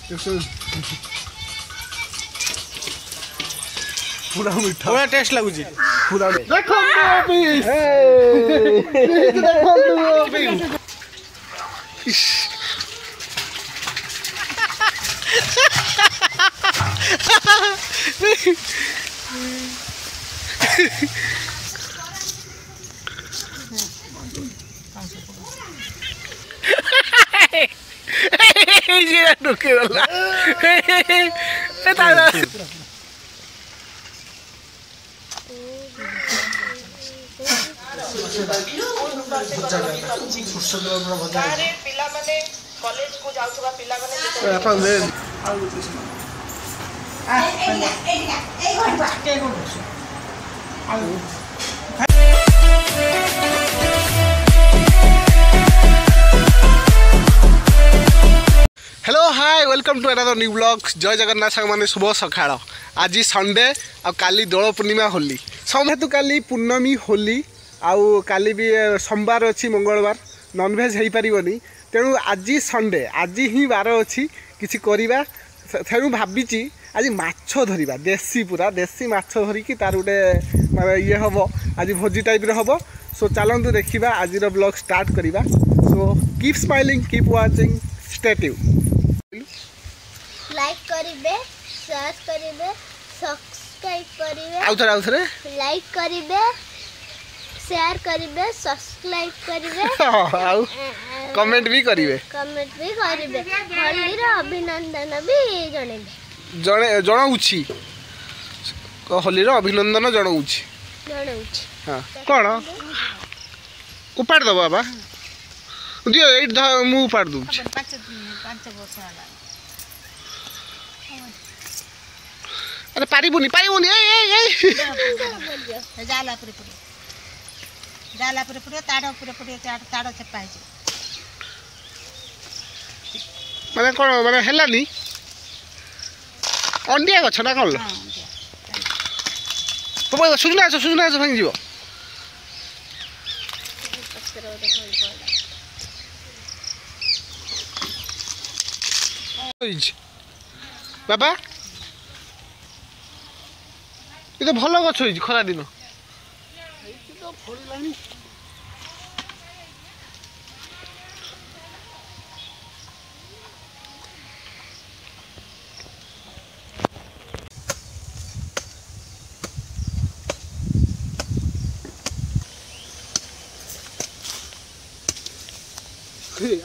पूरा मीठा पूरा टेस्ट लगुची पूरा देखो ये ढुके वाला hello hi welcome to another new blog जय जगन्नाथ सांग माने शुभ सकाळ आज संडे आ काली दोल पूर्णिमा होली समहेतु काली पूर्णमी होली आउ काली भी सोमवार अच्छी मंगलवार नॉनवेज हो पारनी तेणु आज संडे आज ही बार अच्छी किसी करवा तेणु भावी आज माछ धरिबा देसी पूरा देसी माछ धरिकी तार गोटे ये हम आज भोजी टाइप हम सो चलतु देखा आज ब्लॉग स्टार्ट करवा so keep smiling keep watching stay tuned like करिवे शेयर करिवे सब्सक्राइब करिवे आउ थरे लाइक करिवे शेयर करिवे सब्सक्राइब करिवे आउ कमेंट भी करिवे होली रो अभिनंदन भी जणेबे जणाउछि होली रो अभिनंदन जणाउछि हां कोन उपाड़ दो बाबा दियो एट मु उपाड़ दू 5 वर्ष वाला अरे पारिबुनी ए जाला पुरे ताड़ पुरे ताड़ चपा है माने कोन माने हेलानी अंडिया गछ ना कोन तो सुजना भांगी जीवो बाबा ये तो भल गछ होई खरा दिन तो फळलानी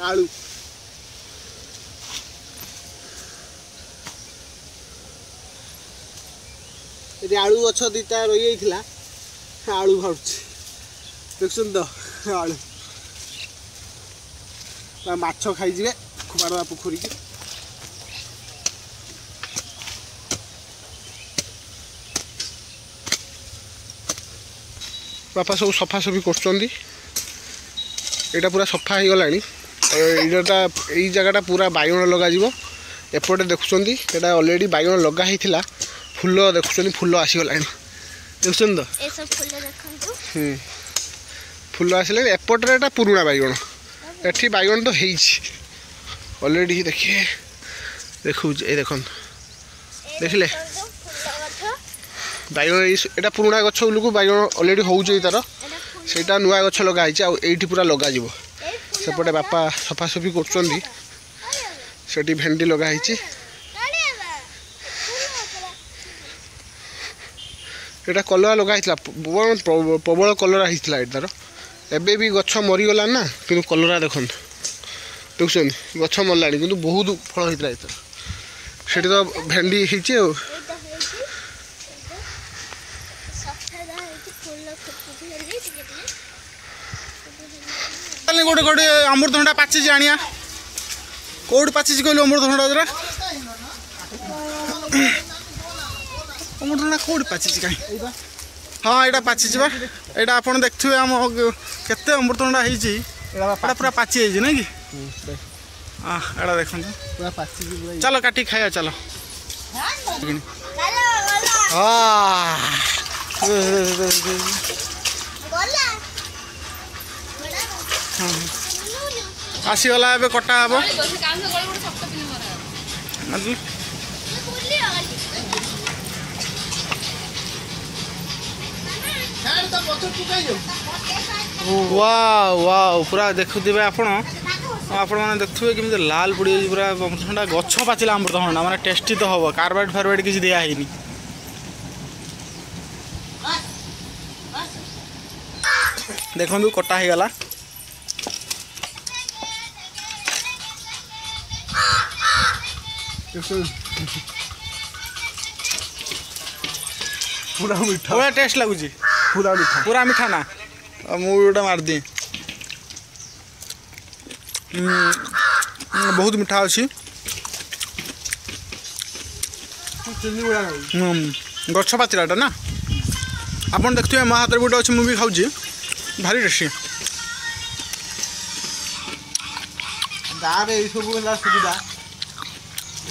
आलू ये आलू गछ दीटा रही जाता आलू भावुची देखुन तो आलू माछ खाई खुबाड़ा पोखरी की बापा सब सफासफी कर पूरा सफा हो गला यही जगह पूरा बैगण लग एपटे देखुं यहाँ ऑलरेडी बैगण लगा ही फूल देखुं फूल आसीगला देखुन तो फूल आसले एपटे एटा पुराणा बैगण एठी बैगण तो ऑलरेडी देखिए देखु ये देख देखिले बैगण यहाँ पुराणा गछ उलू बैगण ऑलरेडी होउछ तार सेटा नुआ गछ लगा आईटी पूरा लग सेपटे बापा सफासफी कर भेंडी लगाई एटा कलरा लगाई प्रबल कलरा होता तार एबे भी गछ मरीगला ना कि कलरा देखन देखुन गछ मरला कि बहुत फल होता है से तो भेंडी गोटे गोटे अमृतभंडा पाची आनिया कौट पाची कहलु अमृतभंडा जरा अमृतभंडा कौट पाची कहीं हाँ यहाँ पाची बा यहाँ आप देखुए आम केते अमृतभंडा होता पूरा पाची है ना कि हाँ यहाँ देख चलो काटी खाया चलो आसीगला ए कटा हम मारली वाओ वाओ पूरा देखुथिबे आपण आपण माने देखुथिबे केमि लाल पड़ी पूरा अमृतभंडा गछ पाचिला अमृतभंडा माने टेस्टी तो हबो कार्बाइड फार्बाइड किछि दिया हैनी देखंतु कटा हे गला पूरा मीठा पूरा टेस्ट लागुची पूरा मीठा ना मुझे मार दी बहुत मीठा अच्छी गछ पाचिलाटा ना आप देखते मो हाथ गोटे अच्छे मुझे खाऊँ भारी टेस्टी गाँव में सब सुविधा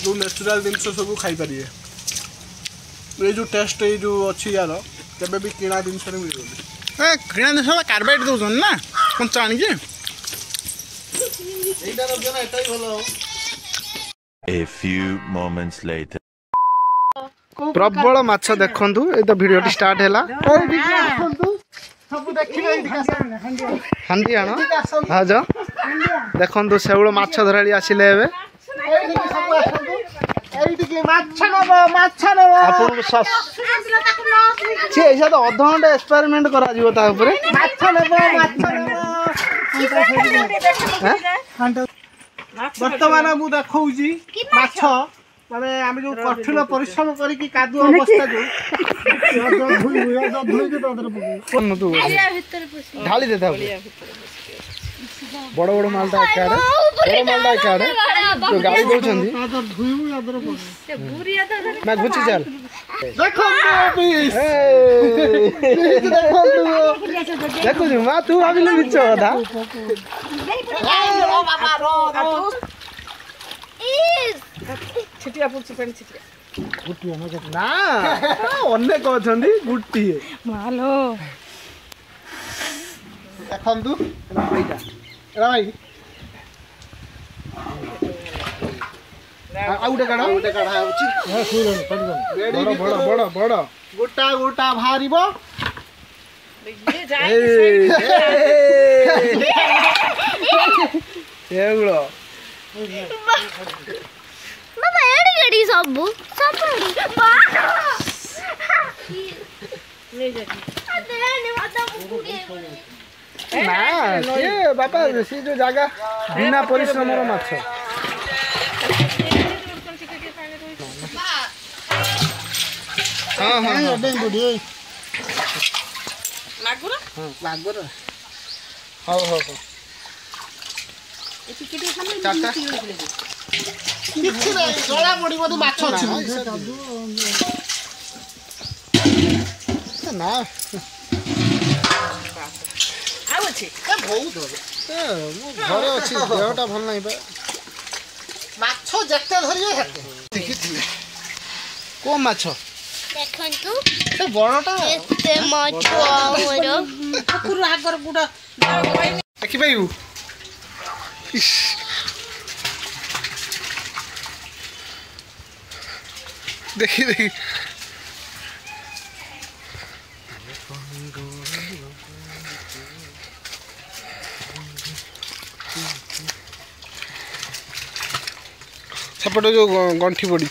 जो नेचुराल जिनस सब खाईपर ये जो टेस्ट ये जो अच्छी यार केबे भी किणा जिनस मिलूनी ए किणा जिन कार्बाइड दौन ना कंचा आनिकी A few moments later. प्रबल माछ देखंतु ए तो वीडियो स्टार्ट हैला हांडी आनो हा जो देखंतु सेउळ माछ धराली आसिले एबे आपन सस छे ऐसा तो अध घंटा एक्सपेरिमेंट करा जीवो ता ऊपर वर्तमान मु देखौजी माछ माने आमे जो कठिन परिश्रम करी की कादु अवस्था जो ढाली देता बड़ बड़ मालटा काड़े बड़ मालटा काड़े तो गाड़ी दउछंदी ना गुची चल देखो देखो जी मां तू भाबिले बिच कथा छिटिया पुछ पेन छिटिया ना अनेक अछंदी गुटी मालो देखंतु एटा भाई आउटे काढा होची हां सुन बड़ बड़ बड़ गोटा गोटा भारिबो ये जाए एगुलो बाबा एडी गडी सब ले जा ना ये बापा से जो जगह बिना परिश्रम रो माछ हां हां लागुरा लागो रे हो हो हो एति केटी सामने चाचा किछि नै जळा पडिबो तो माछ अछि ना आउ अछि ए बहुत ए मो घरे अछि देहटा भल नाही बा माछ जत्ते धरियो हेते देखिथिले को माछ देखंतु ए बड़टा एते माछ आमरो कुकुर हागर गुडा देखि पाइबु देखि देखि सेपटे जो गंठी पड़ी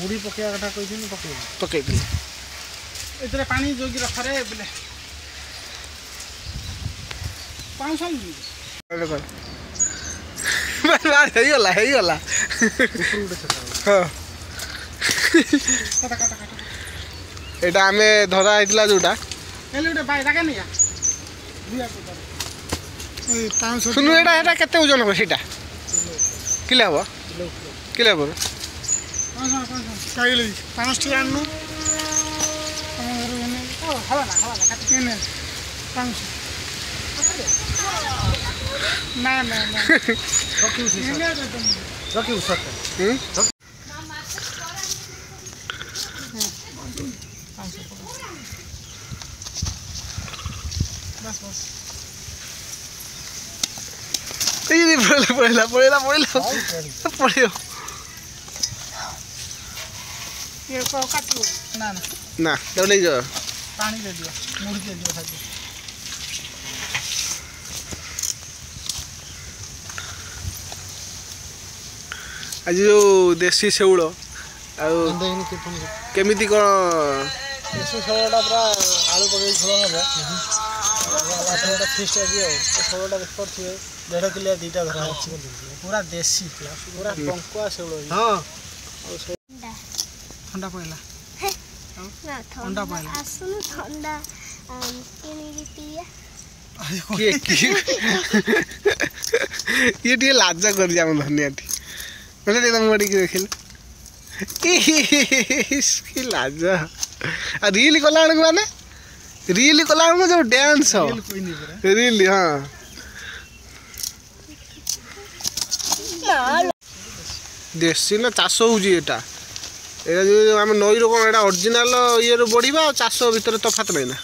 मुड़ी पकेया कथा कहिथिन पके पकई दिले एतरे पानी जोगी रखरे बिले पानी समझी हेगला हाँ एटा आमे धरा होइतला जोटा एले उठे बाई जागा नहीं सुनु एटा केते ओजन हो सेटा किले हबो किले हबो कहिली 5 टी आन्नु हवा ना काटी ने 5 ना रखी उसत बस ये पड़ेला पड़ियो ये को काटू ना ना तो नहीं जो पानी दे दियो मुड़ी दे दियो खाली आज जो देसी सेउल केमिति कौन देसी सेउलटा पूरा आलू पकई झोल हबे आपनटा फिस्ट आजी सेउलटा देखिए 1.5 किलो 2टा धरा पूरा देसी पूरा टंकुआ सेउल हां ठंडा पड़ला ना ठंडा पड़ला आसुन ठंडा किनी पिया ये लाजा कर जाम धनियाटी मतलब एकदम बड़ी के देखिल इसकी लाजा रील कला माने रील कला जो डांस हो रील हां देसी ना चाष होउजी एटा एटा जो हम नई रो कोन एटा ओरिजिनल ये रो बढीबा चाष भीतर तफात नै ना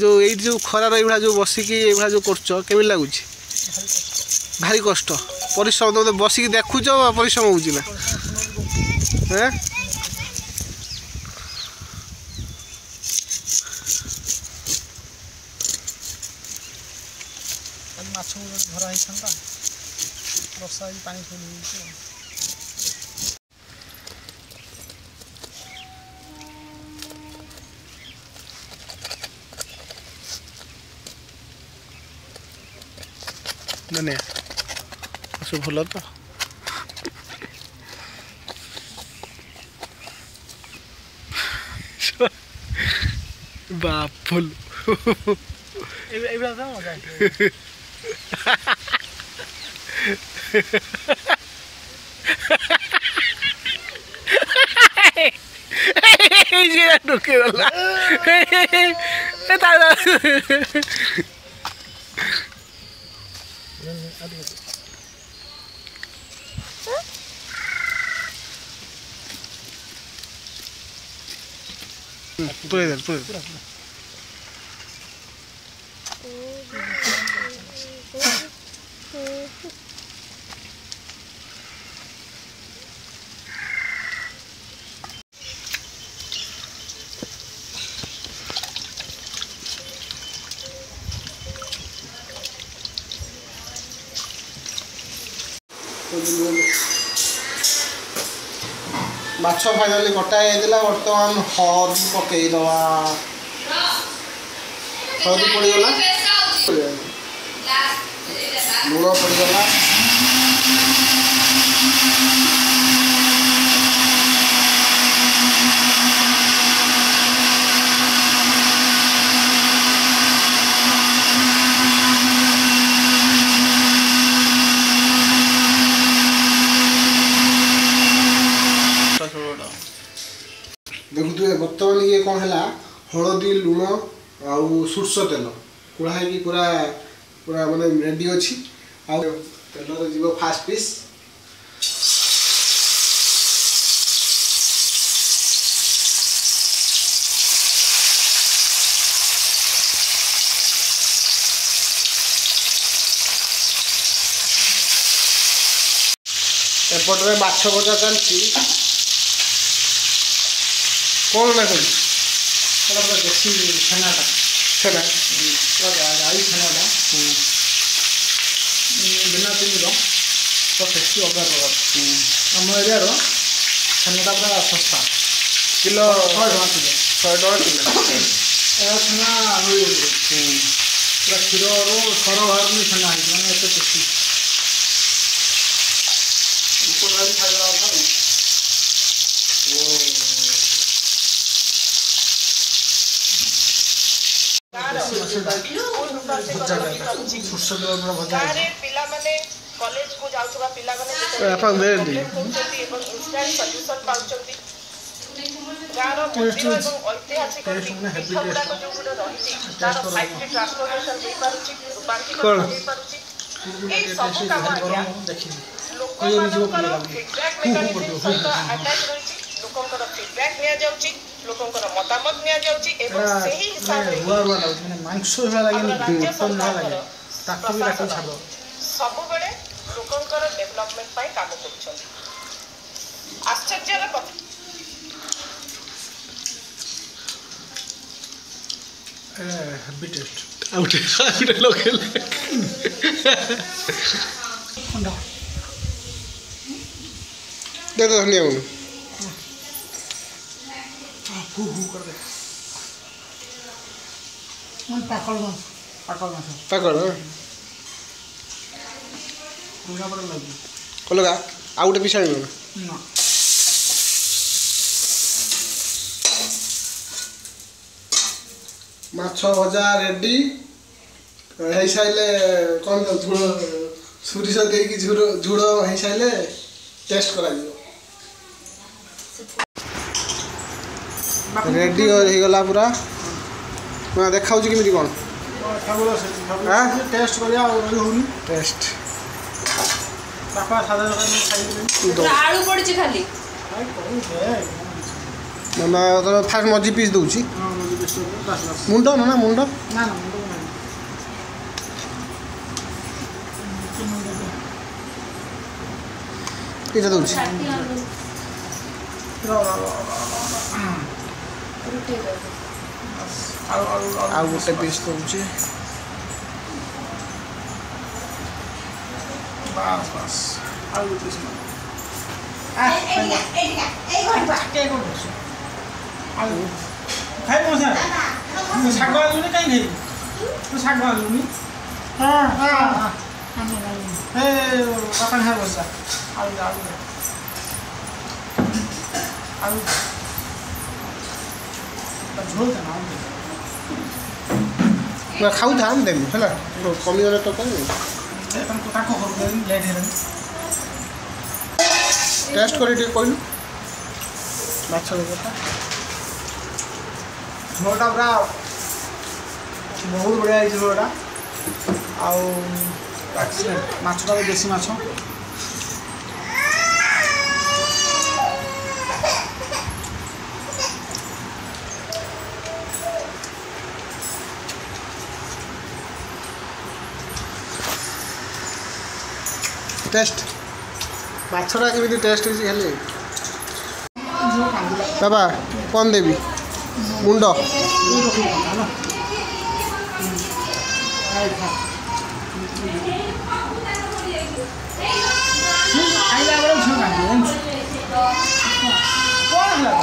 जो ये जो खरा रहा जो बसिकी ये जो कर केमी लगुच भारी कष्ट परिश्रम तो बसिक देखुच परिश्रम हो धरा वर्षा पानी माने सब भल तो बाफुल ढुके पूरे माछ फाइनाली कटा बर्तमान हल्दी पकईदवा हल्दी पड़गला लुण पड़गला देखु बर्तमान ये कौन है हलदी लुण आउ सोरष तेल कुड़ा है पूरा पूरा माने रेडी अच्छी तेल जीव फास्ट पीस एपटे माछ भजा चलती कौन ना कही पूरा देसी छेनाटा छेना पूरा गाई छेनाटा बिना चिनी तो टेस्टी अलग प्रकार आम एरिया छेनाटा पूरा सस्ता किलो 100 टका किलो छेना पूरा क्षीर सर बाहर छेना मैंने एत टेस्टी भजा सोरष କିଲୋ ପୁରା ଭଜା ଗାଁରେ ପିଲାମାନେ କଲେଜକୁ ଯାଉଥିବା ପିଲାମାନେ ଆପଣ ଦେଇ କରୁଛନ୍ତି ଏବଂ ଇନଷ୍ଟାଣ୍ଟ ସଲ୍ୟୁସନ୍ ପାଉଛନ୍ତି। ଗାଁର ମନ୍ଦିର ଏବଂ ଐତିହାସିକ ପୀଠ ଗୁଡ଼ାକ ଯେଉଁଗୁଡ଼ା ରହିଛି ତାର 5T ଟ୍ରାନ୍ସଫର୍ମେସନ୍ ହେଇପାରୁଛି, ରୂପାନ୍ତରୀକରଣ ହେଇପାରୁଛି। ଏଇ ସବୁ କାମ ଆଜ୍ଞା ଲୋକମାନଙ୍କର ଫିଡବ୍ୟାକ୍ ମେକାନିଜିମ୍ ସହିତ ଆଟାଚ୍ ରହିଛି। ଲୋକଙ୍କର ଫିଡବ୍ୟାକ୍ ନିଆଯାଉଛି, ଲୋକଙ୍କର ମତାମତ ନିଆଯାଉଛି ଏବଂ ସେହି ହିସାବରେ ମାଂସ ଭଳିଆ ଲାଗେନି ରାଜ୍ୟ ମଟନ୍ ଭଳିଆ ଲାଗେ ସରକାରଙ୍କର ତାକୁ ବି ତାକୁ ଛାଡ଼ ସବୁବେଳେ ଲୋକଙ୍କର ଡେଭଲପମେଣ୍ଟ ପାଇଁ କାମ କରୁଛନ୍ତି। ଆଶ୍ଚର୍ଯ୍ୟର କଥା ହେଭି ଟେଷ୍ଟ ଆଉ ଗୋଟେ ଲଗେଇଲେ ଦେ ଧନିଆ ଗୁଣ୍ଡ ଫୁ ଫୁ କରିଦେ ପାକଳ ମାଛ ପାକଳ ପୁରା ପରେ ଲାଗିବ ଅଲଗା ଆଉ ଗୋଟେ ପିସ୍ ଆଣିବ ନା ମାଛ ଭଜା ରେଡ଼ି ହେଇସାରିଲେ କ'ଣ ତ ଝୋଳ ସୋରିଷ ଦେଇକି ଝୋଳ ହେଇସାରିଲେ ଟେଷ୍ଟ କରାଯିବ। ରେଡ଼ି ହେଇଗଲା ପୁରା ଦେଖାଉଛି କେମିତି କ'ଣ ଟେଷ୍ଟ କରିବା ଆଉ ରହି ହେଉନି ଟେଷ୍ଟ ବାପା ସାଧା ଖାଇଦେଲେ ଆଳୁ ପଡ଼ିଛି ଖାଲି ଫାଷ୍ଟ ମଝି ପିସ୍ ଦେଉଛି ମୁଣ୍ଡ ନା ମୁଣ୍ଡ ନା ଏଇଟା ଦେଉଛି ଆଉ ଗୋଟେ ପିସ୍ ଦେଉଛି ବାସ୍ ବାସ୍ ଆଉ ଗୋଟେ ଖାଇବ ସାର୍ ଶାଗ ଆଲୁନି କାହିଁ ଖାଇବୁ ତୁ ଶାଗ ଆଲୁନି ଏ ବାପା ଖାଇ ବସା ଆଳୁ ଝୋଳ ଖାଉଥା ଆମେ ଦେବୁ ହେଲା କମିଗଲେ ତ କହିବି ତାଙ୍କ ଘରକୁ ଲେଟ୍ ହେଲାଣି ଟେଷ୍ଟ କରି ଟିକେ କହିଲୁ ମାଛ କଥା ଝୋଳଟା ପୁରା ବହୁତ ବଢ଼ିଆ ହେଇଛି ଝୋଳଟା ଆଉ ମାଛଟା ବି ଦେଶୀ ମାଛ ଟେଷ୍ଟ ମାଛଟା କେମିତି ଟେଷ୍ଟ ହେଇଛି ଖାଲି ବାବା କ'ଣ ଦେବି ମୁଣ୍ଡ ଖାଇଲା ବେଳେ ଝିଅ କାନ୍ଦିବ କ'ଣ ହେଲା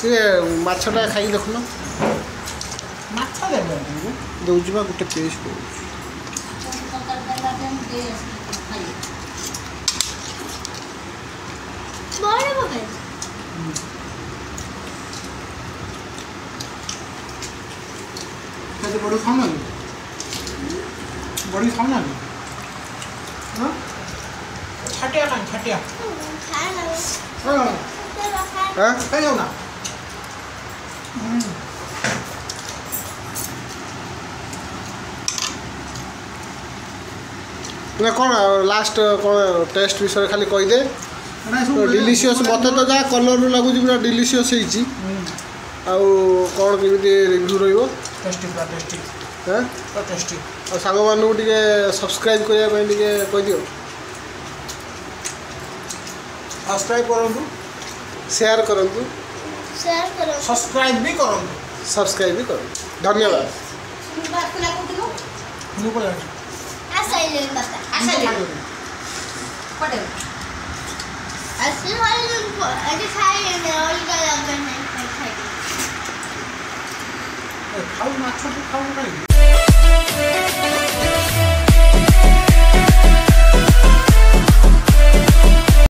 ଟିକେ ମାଛଟା ଖାଇକି ଦେଖୁନ ମାଛ ଦେବେ ଦେଉଛି ବା ଗୋଟେ ପିସ୍ ଦେଉଛି ବଡ଼ି ଖାଉନା କି ବଡ଼ି ଖାଉନା କି ଛାଟିଆ କାହିଁ ଛାଟିଆ ଖାଇଯାଉ ନା ନା କ'ଣ ଲାଷ୍ଟ କ'ଣ ଟେଷ୍ଟ ବିଷୟରେ ଖାଲି କହିଦେ ଡିଲିସିୟସ୍ ମୋତେ ତ ଯାହା କଲର୍ରୁ ଲାଗୁଛି ପୁରା ଡିଲିସିୟସ୍ ହେଇଛି ଆଉ କ'ଣ କେମିତି ରିଭ୍ୟୁ ରହିବ ଟେଷ୍ଟି ପୁରା ଟେଷ୍ଟି ହଁ ପୁରା ଟେଷ୍ଟି ଆଉ ସାଙ୍ଗମାନଙ୍କୁ ଟିକେ ସବସ୍କ୍ରାଇବ୍ କରିବା ପାଇଁ ଟିକେ କହିଦିଅ ସବସ୍କ୍ରାଇବ୍ କରନ୍ତୁ ସେୟାର କରନ୍ତୁ ସବସ୍କ୍ରାଇବ୍ ବି କରନ୍ତୁ ସବସ୍କ୍ରାଇବ୍ ବି କରନ୍ତୁ ଧନ୍ୟବାଦ ମୁଁ ପଳାଉଛି ଆସିଲ ଏଠି ଖାଇଲେ ଅଲଗା ଜାଗା ନାହିଁ ଖାଇବି ଖାଉ ମାଛ ଖାଉ କାହିଁକି